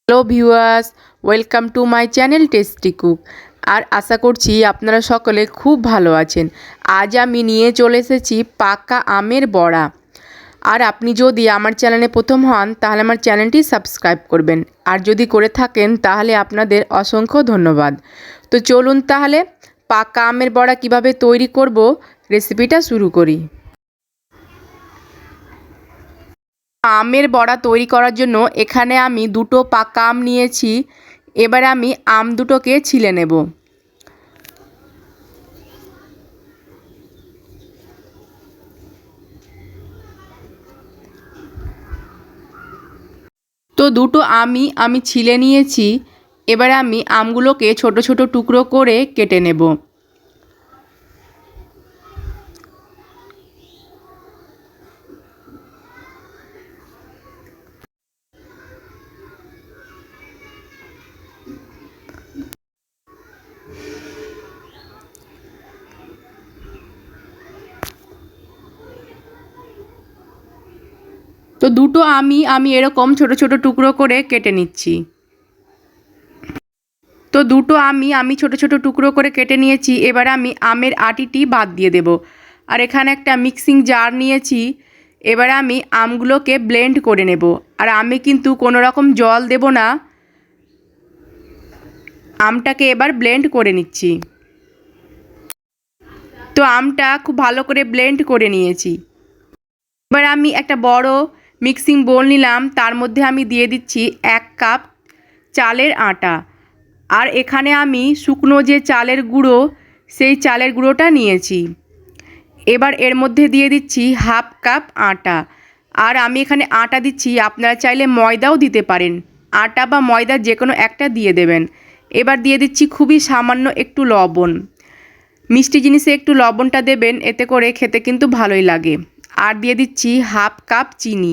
Hello viewers, welcome to my channel Tasty Cook. আর আশা করছি আপনারা সকলে খুব ভালো আছেন। আজ আমি নিয়ে চলে এসেছি পাকা আমের বড়া। আর আপনি যদি আমার চ্যানেলে প্রথম হন তাহলে আমার চ্যানেলটি সাবস্ক্রাইব করবেন, আর যদি করে থাকেন তাহলে আপনাদের অসংখ্য ধন্যবাদ। তো চলুন তাহলে পাকা আমের বড়া কিভাবে তৈরি করব রেসিপিটা শুরু করি। আমের বড়া তৈরি করার জন্য এখানে আমি দুটো পাকা আম নিয়েছি। এবার আমি আম দুটোকে ছিলে নেব। তো দুটো আমি ছিলে নিয়েছি। এবার আমি আমগুলোকে ছোট ছোট টুকরো করে কেটে নেব। তো দুটো আমি এরকম ছোট ছোট টুকরো করে কেটে নিচ্ছি। তো দুটো আমি ছোট ছোট টুকরো করে কেটে নিয়েছি। এবার আমি আমের আটিটি বাদ দিয়ে দেব। আর এখানে একটা মিক্সিং জার নিয়েছি। এবার আমি আমগুলোকে ব্লেন্ড করে নেব। আর আমি কিন্তু কোনো রকম জল দেব না। আমটাকে এবার ব্লেন্ড করে নিচ্ছি। তো আমটা খুব ভালো করে ব্লেন্ড করে নিয়েছি। এবার আমি একটা বড় মিক্সিং বোল নিলাম, তার মধ্যে আমি দিয়ে দিচ্ছি 1 কাপ চালের আটা। আর এখানে আমি শুকনো যে চালের গুঁড়ো, সেই চালের গুঁড়োটা নিয়েছি। এবার এর মধ্যে দিয়ে দিচ্ছি 1/2 কাপ আটা। আর আমি এখানে আটা দিচ্ছি, আপনারা চাইলে ময়দাও দিতে পারেন। আটা বা ময়দা যে কোনো একটা দিয়ে দেবেন। এবার দিয়ে দিচ্ছি খুবই সামান্য একটু লবণ। মিষ্টি জিনিসে একটু লবণটা দেবেন, এতে করে খেতে কিন্তু ভালোই লাগে। আর দিয়ে দিচ্ছি 1/2 কাপ চিনি।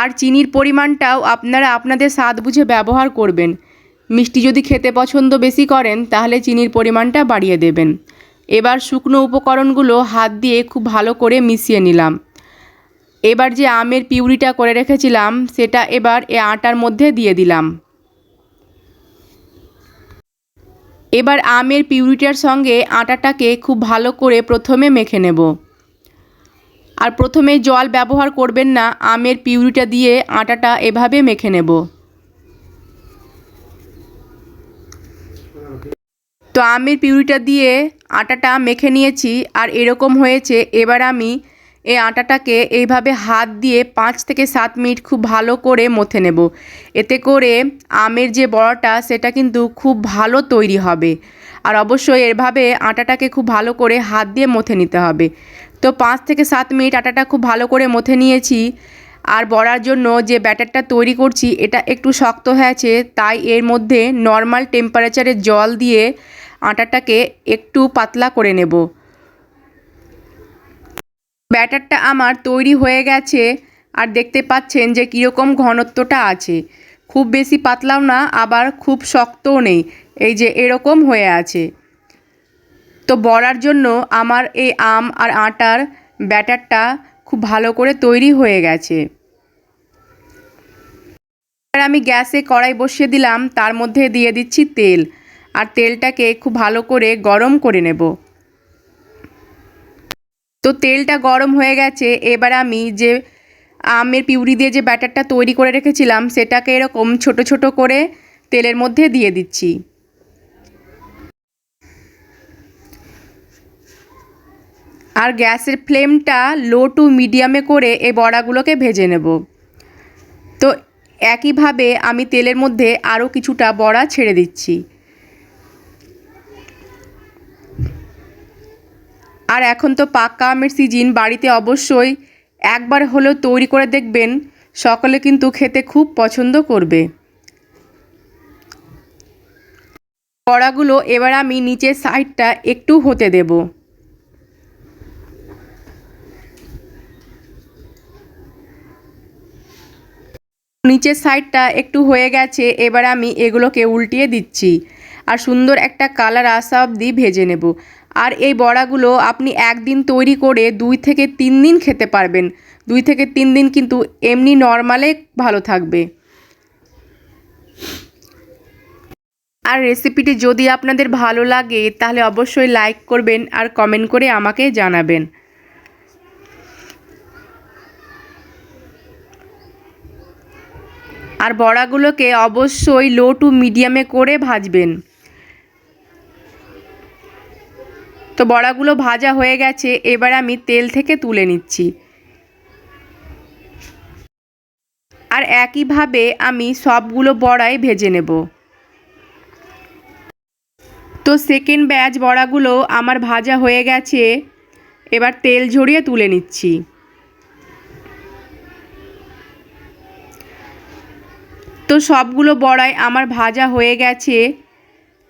আর চিনির পরিমাণটাও আপনারা আপনাদের স্বাদ বুঝে ব্যবহার করবেন। মিষ্টি যদি খেতে পছন্দ বেশি করেন তাহলে চিনির পরিমাণটা বাড়িয়ে দেবেন। এবার শুকনো উপকরণগুলো হাত দিয়ে খুব ভালো করে মিশিয়ে নিলাম। এবার যে আমের পিউরিটা করে রেখেছিলাম সেটা এবার এই আটার মধ্যে দিয়ে দিলাম। এবার আমের পিউরিটার সঙ্গে আটাটাকে খুব ভালো করে প্রথমে মেখে নেব। আর প্রথমে জল ব্যবহার করবেন না, আমের পিউরিটা দিয়ে আটাটা এভাবে মেখে নেব। তো আমের পিউরিটা দিয়ে আটাটা মেখে নিয়েছি আর এরকম হয়েছে। এবার আমি এই আটাটাকে এইভাবে হাত দিয়ে 5 থেকে 7 মিনিট খুব ভালো করে মথে নেব। এতে করে আমের যে বড়াটা সেটা কিন্তু খুব ভালো তৈরি হবে। আর অবশ্যই এভাবে আটাটাকে খুব ভালো করে হাত দিয়ে মথে নিতে হবে। তো 5 থেকে 7 মিনিট আটাটা খুব ভালো করে মথে নিয়েছি। আর বড়ার জন্য যে ব্যাটারটা তৈরি করছি এটা একটু শক্ত হয়েছে, তাই এর মধ্যে নর্মাল টেম্পারেচারে জল দিয়ে আটাটাকে একটু পাতলা করে নেব। ব্যাটারটা আমার তৈরি হয়ে গেছে। আর দেখতে পাচ্ছেন যে কীরকম ঘনত্বটা আছে। খুব বেশি পাতলাও না, আবার খুব শক্তও নেই, এই যে এরকম হয়ে আছে। তো বড়ার জন্য আমার এই আম আর আটার ব্যাটারটা খুব ভালো করে তৈরি হয়ে গেছে। এবার আমি গ্যাসে কড়াই বসিয়ে দিলাম, তার মধ্যে দিয়ে দিচ্ছি তেল। আর তেলটাকে খুব ভালো করে গরম করে নেব। তো তেলটা গরম হয়ে গেছে। এবার আমি যে আমের পিউরি দিয়ে যে ব্যাটারটা তৈরি করে রেখেছিলাম সেটাকে এরকম ছোট ছোট করে তেলের মধ্যে দিয়ে দিচ্ছি। আর গ্যাসের ফ্লেমটা লো টু মিডিয়ামে করে এই বড়াগুলোকে ভেজে নেব। তো একইভাবে আমি তেলের মধ্যে আরও কিছুটা বড়া ছেড়ে দিচ্ছি। আর এখন তো পাকা আমের সিজন, বাড়িতে অবশ্যই একবার হলেও তৈরি করে দেখবেন। সকলে কিন্তু খেতে খুব পছন্দ করবে। বড়াগুলো এবার আমি নিচের সাইডটা একটু হতে দেব। নিচের সাইডটা একটু হয়ে গেছে। এবার আমি এগুলোকে উল্টিয়ে দিচ্ছি আর সুন্দর একটা কালার আসা অবধি ভেজে নেব। আর এই বড়াগুলো আপনি একদিন তৈরি করে 2 থেকে 3 দিন খেতে পারবেন। 2 থেকে 3 দিন কিন্তু এমনি নর্মালে ভালো থাকবে। আর রেসিপিটি যদি আপনাদের ভালো লাগে তাহলে অবশ্যই লাইক করবেন আর কমেন্ট করে আমাকে জানাবেন। আর বড়াগুলোকে অবশ্যই লো টু মিডিয়ামে করে ভাজবেন। তো বড়াগুলো ভাজা হয়ে গেছে, এবার আমি তেল থেকে তুলে নিচ্ছি। আর একইভাবে আমি সবগুলো বড়াই ভেজে নেব। তো সেকেন্ড ব্যাচ বড়াগুলো আমার ভাজা হয়ে গেছে, এবার তেল ঝরিয়ে তুলে নিচ্ছি। তো সবগুলো বড়াই আমার ভাজা হয়ে গেছে,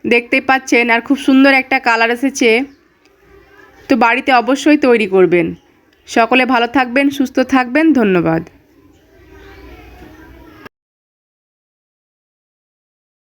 দেখতে পাচ্ছেন, আর খুব সুন্দর একটা কালার এসেছে। তো বাড়িতে অবশ্যই তৈরি করবেন। সকলে ভালো থাকবেন, সুস্থ থাকবেন, ধন্যবাদ।